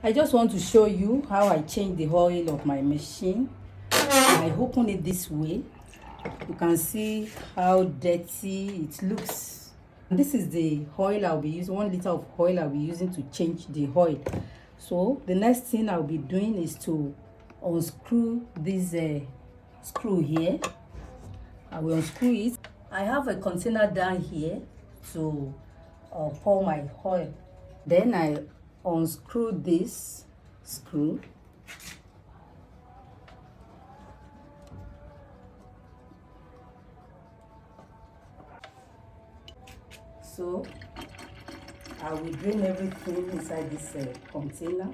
I just want to show you how I change the oil of my machine. I open it this way. You can see how dirty it looks. This is the oil I'll be using, 1 liter of oil I'll be using to change the oil. So the next thing I'll be doing is to unscrew this screw here. I will unscrew it. I have a container down here to pour my oil. Then I unscrew this screw. So I will drain everything inside this container.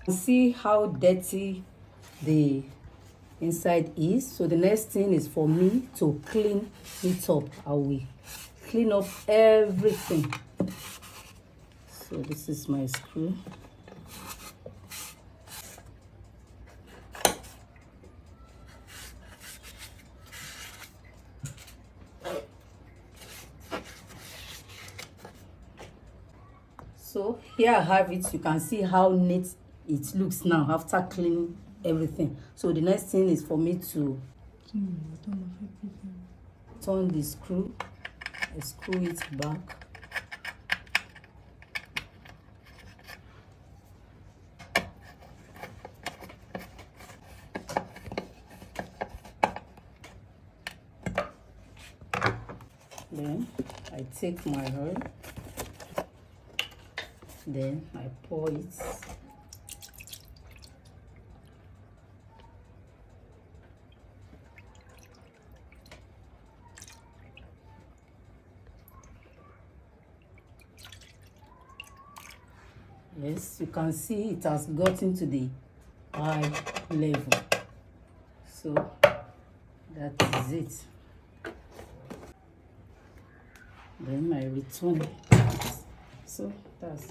See how dirty the inside is. So the next thing is for me to clean it up. I will clean up everything. So this is my screw. So here I have it. You can see how neat it looks now after cleaning everything. So the next thing is for me to turn the screw. I screw it back. Then I take my oil. Then I pour it. Yes, you can see it has gotten to the high level. So that is it. Then I return it. So that's